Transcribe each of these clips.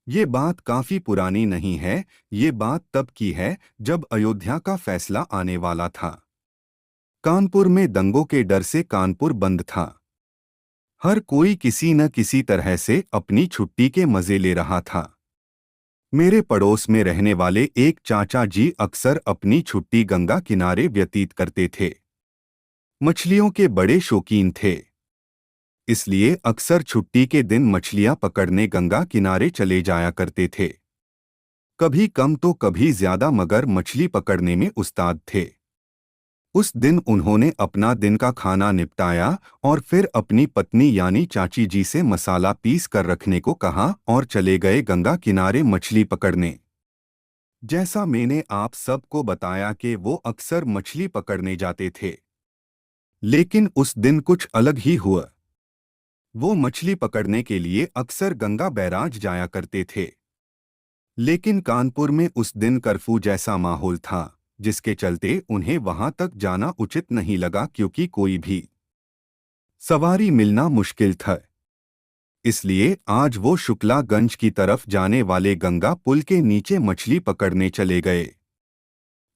ये बात काफी पुरानी नहीं है। ये बात तब की है जब अयोध्या का फैसला आने वाला था। कानपुर में दंगों के डर से कानपुर बंद था। हर कोई किसी न किसी तरह से अपनी छुट्टी के मजे ले रहा था। मेरे पड़ोस में रहने वाले एक चाचा जी अक्सर अपनी छुट्टी गंगा किनारे व्यतीत करते थे। मछलियों के बड़े शौकीन थे, इसलिए अक्सर छुट्टी के दिन मछलियां पकड़ने गंगा किनारे चले जाया करते थे। कभी कम तो कभी ज्यादा, मगर मछली पकड़ने में उस्ताद थे। उस दिन उन्होंने अपना दिन का खाना निपटाया और फिर अपनी पत्नी यानी चाची जी से मसाला पीस कर रखने को कहा और चले गए गंगा किनारे मछली पकड़ने। जैसा मैंने आप सबको बताया कि वो अक्सर मछली पकड़ने जाते थे, लेकिन उस दिन कुछ अलग ही हुआ। वो मछली पकड़ने के लिए अक्सर गंगा बैराज जाया करते थे, लेकिन कानपुर में उस दिन कर्फ्यू जैसा माहौल था, जिसके चलते उन्हें वहां तक जाना उचित नहीं लगा, क्योंकि कोई भी सवारी मिलना मुश्किल था। इसलिए आज वो शुक्लागंज की तरफ जाने वाले गंगा पुल के नीचे मछली पकड़ने चले गए।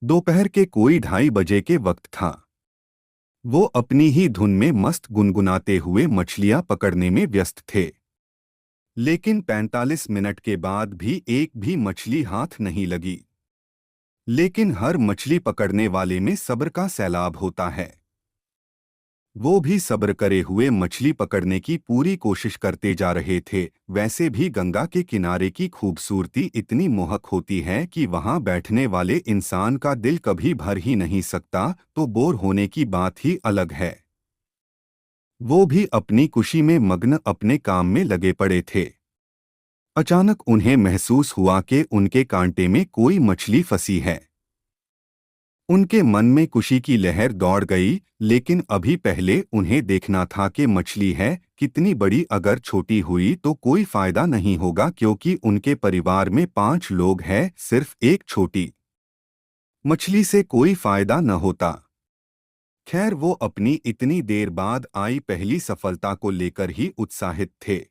दोपहर के कोई 2:30 बजे के वक्त था। वो अपनी ही धुन में मस्त गुनगुनाते हुए मछलियां पकड़ने में व्यस्त थे, लेकिन 45 मिनट के बाद भी एक भी मछली हाथ नहीं लगी। लेकिन हर मछली पकड़ने वाले में सब्र का सैलाब होता है। वो भी सब्र करे हुए मछली पकड़ने की पूरी कोशिश करते जा रहे थे। वैसे भी गंगा के किनारे की खूबसूरती इतनी मोहक होती है कि वहां बैठने वाले इंसान का दिल कभी भर ही नहीं सकता, तो बोर होने की बात ही अलग है। वो भी अपनी खुशी में मग्न अपने काम में लगे पड़े थे। अचानक उन्हें महसूस हुआ कि उनके कांटे में कोई मछली फंसी है। उनके मन में खुशी की लहर दौड़ गई, लेकिन अभी पहले उन्हें देखना था कि मछली है कितनी बड़ी। अगर छोटी हुई तो कोई फायदा नहीं होगा, क्योंकि उनके परिवार में 5 लोग हैं। सिर्फ एक छोटी मछली से कोई फायदा न होता। खैर, वो अपनी इतनी देर बाद आई पहली सफलता को लेकर ही उत्साहित थे।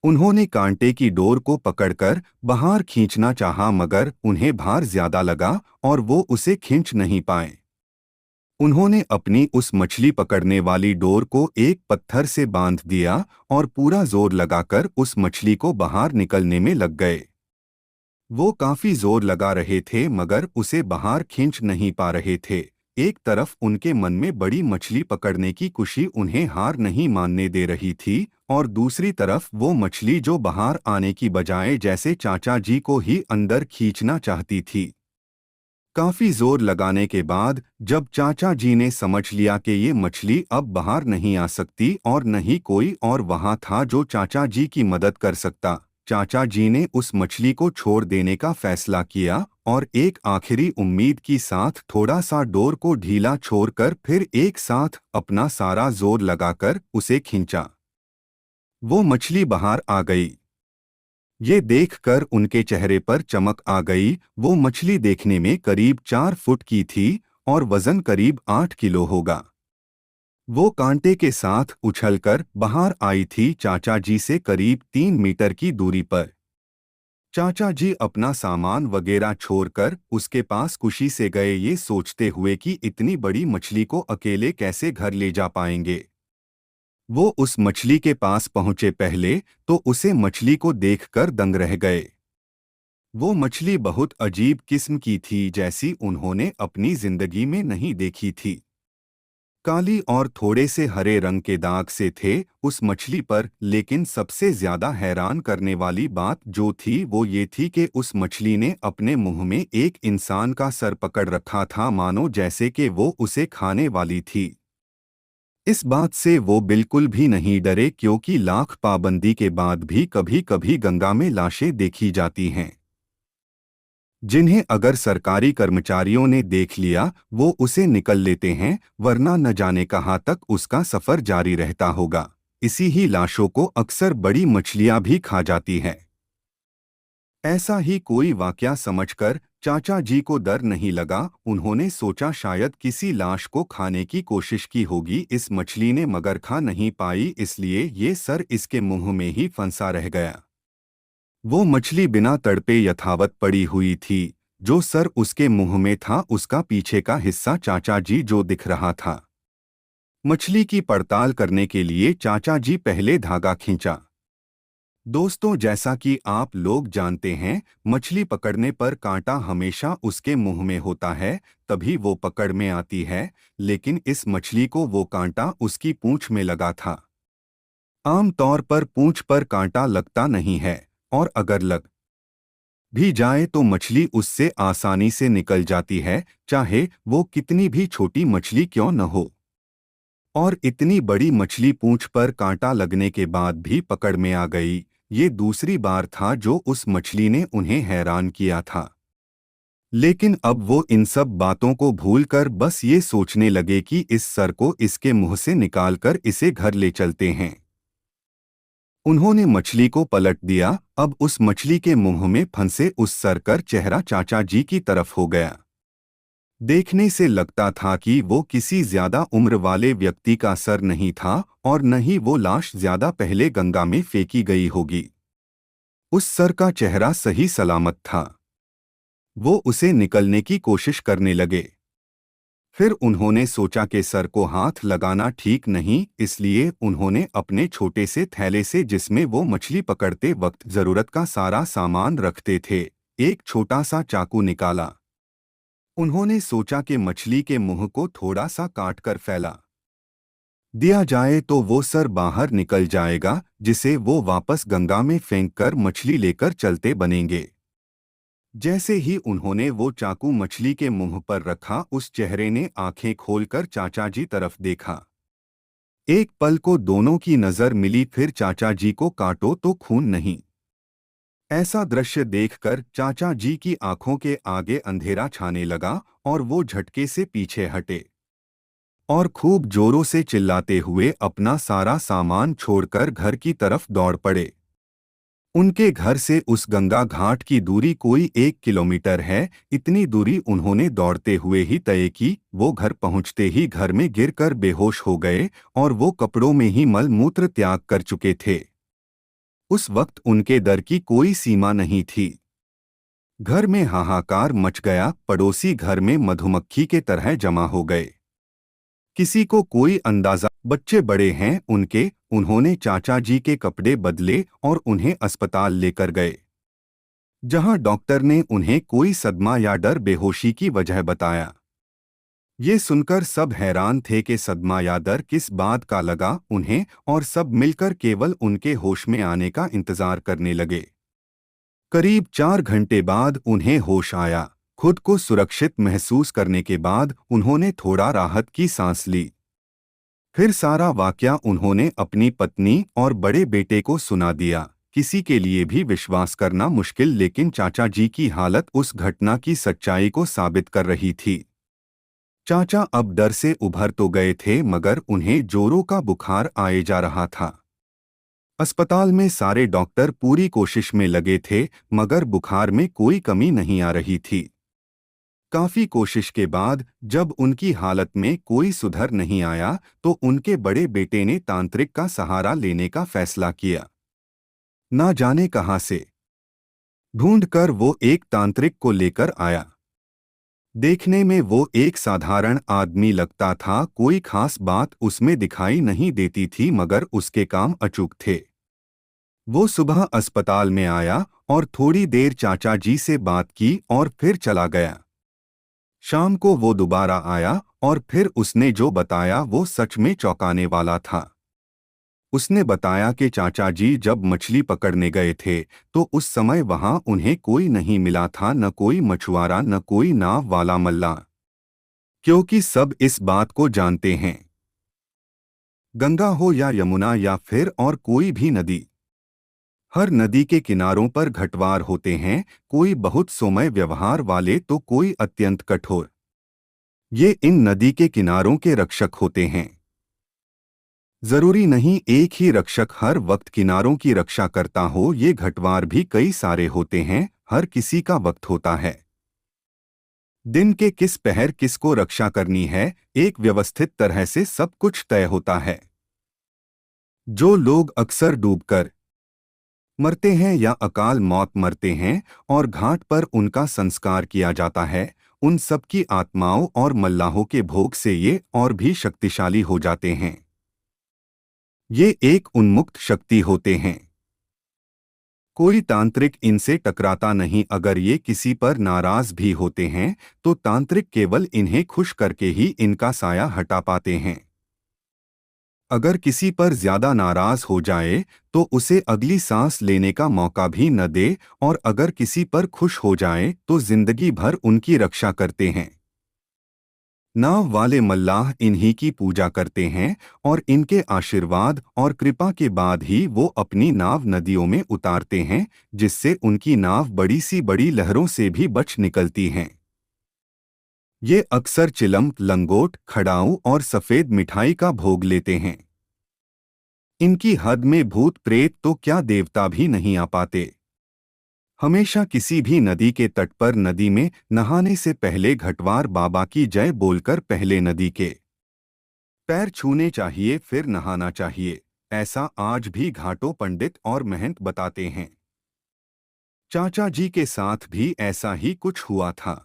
उन्होंने कांटे की डोर को पकड़कर बाहर खींचना चाहा, मगर उन्हें भार ज्यादा लगा और वो उसे खींच नहीं पाए। उन्होंने अपनी उस मछली पकड़ने वाली डोर को एक पत्थर से बांध दिया और पूरा जोर लगाकर उस मछली को बाहर निकलने में लग गए। वो काफी जोर लगा रहे थे, मगर उसे बाहर खींच नहीं पा रहे थे। एक तरफ उनके मन में बड़ी मछली पकड़ने की खुशी उन्हें हार नहीं मानने दे रही थी, और दूसरी तरफ वो मछली जो बाहर आने की बजाय जैसे चाचा जी को ही अंदर खींचना चाहती थी। काफी जोर लगाने के बाद जब चाचा जी ने समझ लिया कि ये मछली अब बाहर नहीं आ सकती और न ही कोई और वहां था जो चाचा जी की मदद कर सकता, चाचा जी ने उस मछली को छोड़ देने का फैसला किया और एक आखिरी उम्मीद की साथ थोड़ा सा डोर को ढीला छोड़कर फिर एक साथ अपना सारा जोर लगाकर उसे खींचा। वो मछली बाहर आ गई। ये देखकर उनके चेहरे पर चमक आ गई। वो मछली देखने में करीब 4 फुट की थी और वजन करीब 8 किलो होगा। वो कांटे के साथ उछलकर बाहर आई थी, चाचा जी से करीब 3 मीटर की दूरी पर। चाचा जी अपना सामान वगैरह छोड़कर उसके पास खुशी से गए, ये सोचते हुए कि इतनी बड़ी मछली को अकेले कैसे घर ले जा पाएंगे। वो उस मछली के पास पहुंचे पहले तो उसे मछली को देखकर दंग रह गए। वो मछली बहुत अजीब किस्म की थी, जैसी उन्होंने अपनी जिंदगी में नहीं देखी थी। काली और थोड़े से हरे रंग के दाग से थे उस मछली पर, लेकिन सबसे ज्यादा हैरान करने वाली बात जो थी वो ये थी कि उस मछली ने अपने मुंह में एक इंसान का सर पकड़ रखा था, मानो जैसे कि वो उसे खाने वाली थी। इस बात से वो बिल्कुल भी नहीं डरे, क्योंकि लाख पाबंदी के बाद भी कभी कभी गंगा में लाशें देखी जाती हैं, जिन्हें अगर सरकारी कर्मचारियों ने देख लिया वो उसे निकल लेते हैं, वरना न जाने कहाँ तक उसका सफर जारी रहता होगा। इसी ही लाशों को अक्सर बड़ी मछलियां भी खा जाती है। ऐसा ही कोई वाकया समझकर चाचा जी को डर नहीं लगा। उन्होंने सोचा शायद किसी लाश को खाने की कोशिश की होगी इस मछली ने, मगर खा नहीं पाई, इसलिए ये सर इसके मुंह में ही फंसा रह गया। वो मछली बिना तड़पे यथावत पड़ी हुई थी। जो सर उसके मुंह में था उसका पीछे का हिस्सा चाचा जी जो दिख रहा था। मछली की पड़ताल करने के लिए चाचा जी पहले धागा खींचा। दोस्तों, जैसा कि आप लोग जानते हैं, मछली पकड़ने पर कांटा हमेशा उसके मुंह में होता है, तभी वो पकड़ में आती है। लेकिन इस मछली को वो कांटा उसकी पूंछ में लगा था। आम तौर पर पूंछ पर कांटा लगता नहीं है, और अगर लग भी जाए तो मछली उससे आसानी से निकल जाती है, चाहे वो कितनी भी छोटी मछली क्यों न हो। और इतनी बड़ी मछली पूंछ पर कांटा लगने के बाद भी पकड़ में आ गई, ये दूसरी बार था जो उस मछली ने उन्हें हैरान किया था। लेकिन अब वो इन सब बातों को भूलकर बस ये सोचने लगे कि इस सर को इसके मुंह से निकालकर इसे घर ले चलते हैं। उन्होंने मछली को पलट दिया। अब उस मछली के मुंह में फंसे उस सर का चेहरा चाचा जी की तरफ हो गया। देखने से लगता था कि वो किसी ज्यादा उम्र वाले व्यक्ति का सर नहीं था, और न ही वो लाश ज्यादा पहले गंगा में फेंकी गई होगी। उस सर का चेहरा सही सलामत था। वो उसे निकलने की कोशिश करने लगे। फिर उन्होंने सोचा कि सर को हाथ लगाना ठीक नहीं, इसलिए उन्होंने अपने छोटे से थैले से, जिसमें वो मछली पकड़ते वक्त जरूरत का सारा सामान रखते थे, एक छोटा सा चाकू निकाला। उन्होंने सोचा कि मछली के मुंह को थोड़ा सा काट कर फैला दिया जाए तो वो सर बाहर निकल जाएगा, जिसे वो वापस गंगा में फेंककर मछली लेकर चलते बनेंगे। जैसे ही उन्होंने वो चाकू मछली के मुंह पर रखा, उस चेहरे ने आंखें खोलकर चाचा जी तरफ देखा। एक पल को दोनों की नजर मिली, फिर चाचा जी को काटो तो खून नहीं। ऐसा दृश्य देखकर चाचा जी की आंखों के आगे अंधेरा छाने लगा, और वो झटके से पीछे हटे और खूब जोरों से चिल्लाते हुए अपना सारा सामान छोड़कर घर की तरफ दौड़ पड़े। उनके घर से उस गंगा घाट की दूरी कोई 1 किलोमीटर है। इतनी दूरी उन्होंने दौड़ते हुए ही तय की। वो घर पहुंचते ही घर में गिरकर बेहोश हो गए, और वो कपड़ों में ही मल मूत्र त्याग कर चुके थे। उस वक्त उनके डर की कोई सीमा नहीं थी। घर में हाहाकार मच गया। पड़ोसी घर में मधुमक्खी के तरह जमा हो गए। किसी को कोई अंदाजा बच्चे बड़े हैं उनके। उन्होंने चाचा जी के कपड़े बदले और उन्हें अस्पताल लेकर गए, जहां डॉक्टर ने उन्हें कोई सदमा या डर बेहोशी की वजह बताया। ये सुनकर सब हैरान थे कि सदमा या डर किस बात का लगा उन्हें, और सब मिलकर केवल उनके होश में आने का इंतजार करने लगे। करीब 4 घंटे बाद उन्हें होश आया। खुद को सुरक्षित महसूस करने के बाद उन्होंने थोड़ा राहत की सांस ली। फिर सारा वाकया उन्होंने अपनी पत्नी और बड़े बेटे को सुना दिया। किसी के लिए भी विश्वास करना मुश्किल, लेकिन चाचा जी की हालत उस घटना की सच्चाई को साबित कर रही थी। चाचा अब डर से उभर तो गए थे, मगर उन्हें जोरों का बुखार आए जा रहा था। अस्पताल में सारे डॉक्टर पूरी कोशिश में लगे थे, मगर बुखार में कोई कमी नहीं आ रही थी। काफी कोशिश के बाद जब उनकी हालत में कोई सुधर नहीं आया, तो उनके बड़े बेटे ने तांत्रिक का सहारा लेने का फैसला किया। ना जाने कहां से ढूंढकर वो एक तांत्रिक को लेकर आया। देखने में वो एक साधारण आदमी लगता था, कोई खास बात उसमें दिखाई नहीं देती थी, मगर उसके काम अचूक थे। वो सुबह अस्पताल में आया और थोड़ी देर चाचा जी से बात की और फिर चला गया। शाम को वो दोबारा आया, और फिर उसने जो बताया वो सच में चौंकाने वाला था। उसने बताया कि चाचा जी जब मछली पकड़ने गए थे, तो उस समय वहां उन्हें कोई नहीं मिला था, न कोई मछुआरा, न कोई नाव वाला मल्ला। क्योंकि सब इस बात को जानते हैं, गंगा हो या यमुना या फिर और कोई भी नदी, हर नदी के किनारों पर घटवार होते हैं, कोई बहुत सौम्य व्यवहार वाले तो कोई अत्यंत कठोर। ये इन नदी के किनारों के रक्षक होते हैं। जरूरी नहीं एक ही रक्षक हर वक्त किनारों की रक्षा करता हो, ये घटवार भी कई सारे होते हैं, हर किसी का वक्त होता है। दिन के किस पहर किसको रक्षा करनी है, एक व्यवस्थित तरह से सब कुछ तय होता है। जो लोग अक्सर डूबकर मरते हैं या अकाल मौत मरते हैं और घाट पर उनका संस्कार किया जाता है, उन सबकी आत्माओं और मल्लाहों के भोग से ये और भी शक्तिशाली हो जाते हैं। ये एक उन्मुक्त शक्ति होते हैं। कोई तांत्रिक इनसे टकराता नहीं। अगर ये किसी पर नाराज भी होते हैं तो तांत्रिक केवल इन्हें खुश करके ही इनका साया हटा पाते हैं। अगर किसी पर ज्यादा नाराज हो जाए तो उसे अगली सांस लेने का मौका भी न दे, और अगर किसी पर खुश हो जाए तो जिंदगी भर उनकी रक्षा करते हैं। नाव वाले मल्लाह इन्हीं की पूजा करते हैं और इनके आशीर्वाद और कृपा के बाद ही वो अपनी नाव नदियों में उतारते हैं, जिससे उनकी नाव बड़ी सी बड़ी लहरों से भी बच निकलती हैं। ये अक्सर चिलम, लंगोट, खड़ाऊ और सफेद मिठाई का भोग लेते हैं। इनकी हद में भूत प्रेत तो क्या देवता भी नहीं आ पाते। हमेशा किसी भी नदी के तट पर नदी में नहाने से पहले घटवार बाबा की जय बोलकर पहले नदी के पैर छूने चाहिए, फिर नहाना चाहिए। ऐसा आज भी घाटों पंडित और महंत बताते हैं। चाचा जी के साथ भी ऐसा ही कुछ हुआ था।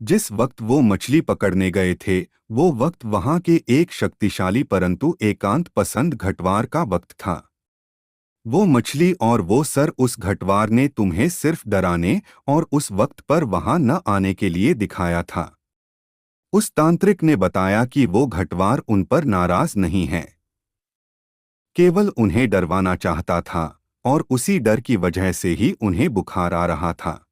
जिस वक्त वो मछली पकड़ने गए थे, वो वक्त वहां के एक शक्तिशाली परंतु एकांत पसंद घटवार का वक्त था। वो मछली और वो सर उस घटवार ने तुम्हें सिर्फ डराने और उस वक्त पर वहां न आने के लिए दिखाया था। उस तांत्रिक ने बताया कि वो घटवार उन पर नाराज नहीं है, केवल उन्हें डरवाना चाहता था, और उसी डर की वजह से ही उन्हें बुखार आ रहा था।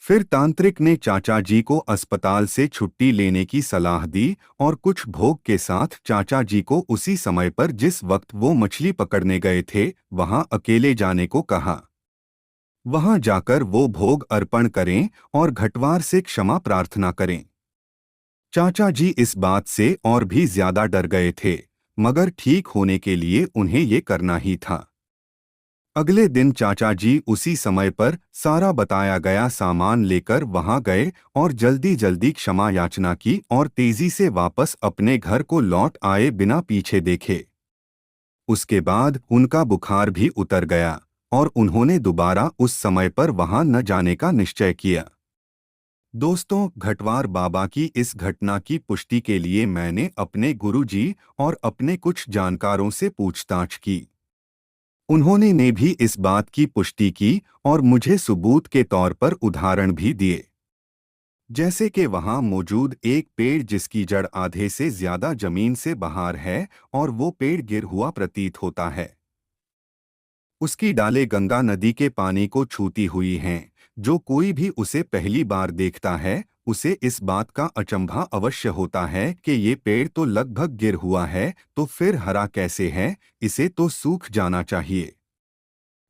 फिर तांत्रिक ने चाचा जी को अस्पताल से छुट्टी लेने की सलाह दी और कुछ भोग के साथ चाचा जी को उसी समय पर जिस वक्त वो मछली पकड़ने गए थे वहां अकेले जाने को कहा। वहां जाकर वो भोग अर्पण करें और घटवार से क्षमा प्रार्थना करें। चाचा जी इस बात से और भी ज्यादा डर गए थे, मगर ठीक होने के लिए उन्हें ये करना ही था। अगले दिन चाचा जी उसी समय पर सारा बताया गया सामान लेकर वहां गए और जल्दी जल्दी क्षमा याचना की और तेजी से वापस अपने घर को लौट आए बिना पीछे देखे। उसके बाद उनका बुखार भी उतर गया और उन्होंने दोबारा उस समय पर वहां न जाने का निश्चय किया। दोस्तों, घटवार बाबा की इस घटना की पुष्टि के लिए मैंने अपने गुरुजी और अपने कुछ जानकारों से पूछताछ की। उन्होंने ने भी इस बात की पुष्टि की और मुझे सबूत के तौर पर उदाहरण भी दिए। जैसे कि वहां मौजूद एक पेड़ जिसकी जड़ आधे से ज्यादा जमीन से बाहर है और वो पेड़ गिर हुआ प्रतीत होता है। उसकी डालें गंगा नदी के पानी को छूती हुई हैं। जो कोई भी उसे पहली बार देखता है उसे इस बात का अचंभा अवश्य होता है कि ये पेड़ तो लगभग गिर हुआ है, तो फिर हरा कैसे है, इसे तो सूख जाना चाहिए।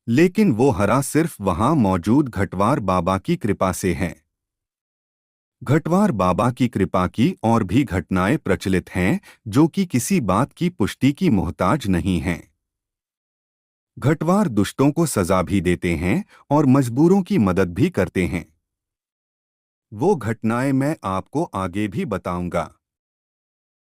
लेकिन वो हरा सिर्फ वहां मौजूद घटवार बाबा की कृपा से है। घटवार बाबा की कृपा की और भी घटनाएं प्रचलित हैं जो कि किसी बात की पुष्टि की मोहताज नहीं हैं। घटवार दुष्टों को सजा भी देते हैं और मजबूरों की मदद भी करते हैं। वो घटनाएं मैं आपको आगे भी बताऊंगा।